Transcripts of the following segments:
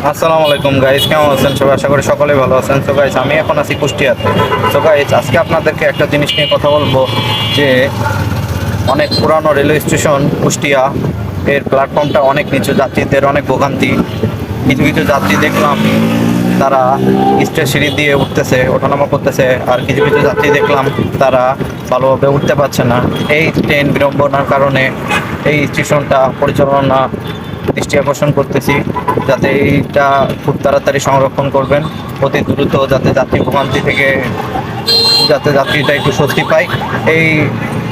আসসালামু আলাইকুম গাইস, কেমন আছেন সবাই? আশা করি সকলেই ভালো আছেন। তো গাইস, আমি এখন আছি কুষ্টিয়াতে। তো গাইস, আজকে আপনাদেরকে একটা জিনিস নিয়ে কথা বলবো যে অনেক পুরানো রেলওয়ে স্টেশন কুষ্টিয়া, এর প্ল্যাটফর্মটা অনেক নিচু, যাত্রীদের অনেক ভোগান্তি। কিছু কিছু যাত্রী দেখলাম তারা স্টেজ সিঁড়ি দিয়ে উঠতেছে, ওঠানামা করতেছে, আর কিছু কিছু যাত্রী দেখলাম তারা ভালোভাবে উঠতে পারছে না। এই ট্রেন বিড়ম্বনার কারণে এই স্টেশনটা পরিচালনা দৃষ্টি আকর্ষণ করতেছি যাতে এইটা খুব তাড়াতাড়ি সংরক্ষণ করবেন, অতি দ্রুত, যাতে যাত্রী ভোগান্তি থেকে যাতে যাত্রীটা একটু স্বস্তি পায়। এই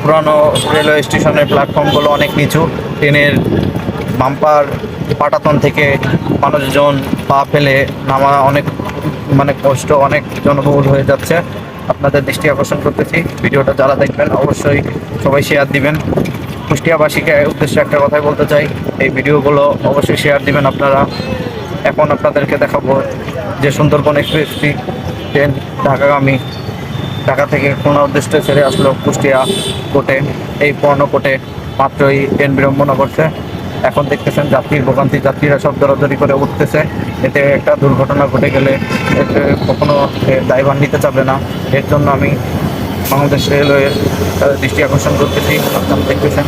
পুরানো রেলওয়ে স্টেশনের প্ল্যাটফর্মগুলো অনেক নিচু, ট্রেনের বাম্পার পাটাতন থেকে মানুষজন পা ফেলে নামা অনেক কষ্ট, অনেক জনবহুল হয়ে যাচ্ছে। আপনাদের দৃষ্টি আকর্ষণ করতেছি, ভিডিওটা যারা দেখবেন অবশ্যই সবাই শেয়ার দিবেন। কুষ্টিয়াবাসীকে উদ্দেশ্যে একটা কথাই বলতে চাই, এই ভিডিওগুলো অবশ্যই শেয়ার দিবেন আপনারা। এখন আপনাদেরকে দেখাবো যে সুন্দরবন এক্সপ্রেসটি ট্রেন ঢাকাগামী, ঢাকা থেকে খুলনা উদ্দেশ্যে ছেড়ে আসলো কুষ্টিয়া কোটে। এই পুরনো কোটে মাত্রই ট্রেন বিড়ম্বনা করছে। এখন দেখতেছেন যাত্রীর ভোগান্তি, যাত্রীরা সব দরাদরি করে উঠতেছে। এতে একটা দুর্ঘটনা ঘটে গেলে এতে কখনো দায়ভার নিতে চাবে না। এর জন্য আমি বাংলাদেশ রেলওয়ের দৃষ্টি আকর্ষণ করতেছি। আপনারা দেখতেছেন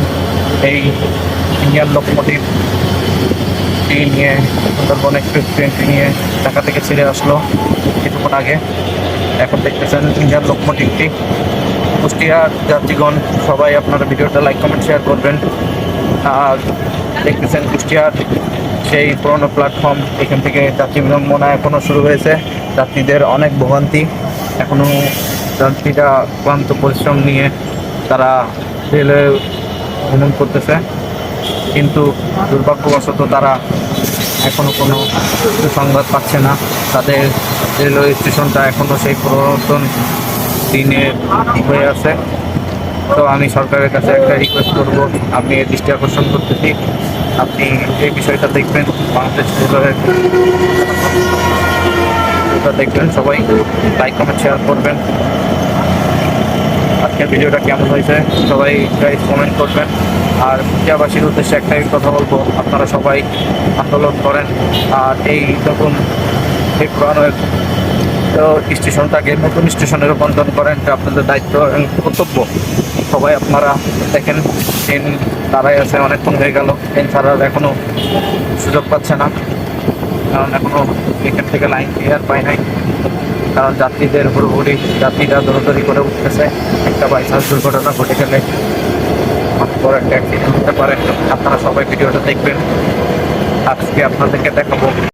এই ইন্ডিয়ান লোকোমোটিভ নিয়ে, সুন্দরবন এক্সপ্রেস ট্রেনটি নিয়ে ঢাকা থেকে ছেড়ে আসলো কিছুক্ষণ আগে। এখন দেখতেছেন ইন্ডিয়ান লোকোমোটিভটি। কুষ্টিয়ার যাত্রীগণ সবাই আপনারা ভিডিওটা লাইক কমেন্ট শেয়ার করবেন। আর দেখতেছেন কুষ্টিয়ার সেই পুরনো প্ল্যাটফর্ম, এখান থেকে যাত্রী বিড়ম্বনা এখনও শুরু হয়েছে। যাত্রীদের অনেক ভোগান্তি, এখনও যাত্রীরা ক্লান্ত পরিশ্রম নিয়ে তারা রেলে ভ্রমণ করতেছে, কিন্তু দুর্ভাগ্যবশত তারা এখনও কোনো সুসংবাদ পাচ্ছে না। তাদের রেলওয়ে স্টেশনটা এখনও সেই পুরাতন দিনের হয়ে আছে। তো আমি সরকারের কাছে একটা রিকোয়েস্ট করব, আপনি এর দৃষ্টি আকর্ষণ করতেছি, আপনি এই বিষয়টা দেখবেন, বাংলাদেশ রেলওয়ের দেখবেন, সবাই লাইক কমেন্ট শেয়ার করবেন। আজকের ভিডিওটা কেমন হয়েছে সবাই গাইজ কমেন্ট করবেন। আর কুষ্টিয়াবাসীর উদ্দেশ্যে একটাই কথা বলবো, আপনারা সবাই আন্দোলন করেন আর এই নতুন এই পুরানো তো স্টেশনটাকে নতুন স্টেশনে রূপান্তর করেন। এটা আপনাদের দায়িত্ব এবং কর্তব্য। সবাই আপনারা দেখেন ট্রেন দাঁড়ায় আছে, অনেকক্ষণ হয়ে গেল, ট্রেন ছাড়ার এখনও সুযোগ পাচ্ছে না, কারণ এখনও এখান থেকে লাইন ক্লিয়ার পায় নাই। কারণ যাত্রীদের হুড়োহুড়ি, যাত্রীরা দৌড়াদৌড়ি করে উঠতেছে। একটা বাইচান্স দুর্ঘটনা ঘটে গেলে অনেক বড় একটা অ্যাক্সিডেন্ট হতে পারে। আপনারা সবাই ভিডিওটা দেখবেন। আজকে আপনাদেরকে দেখাবো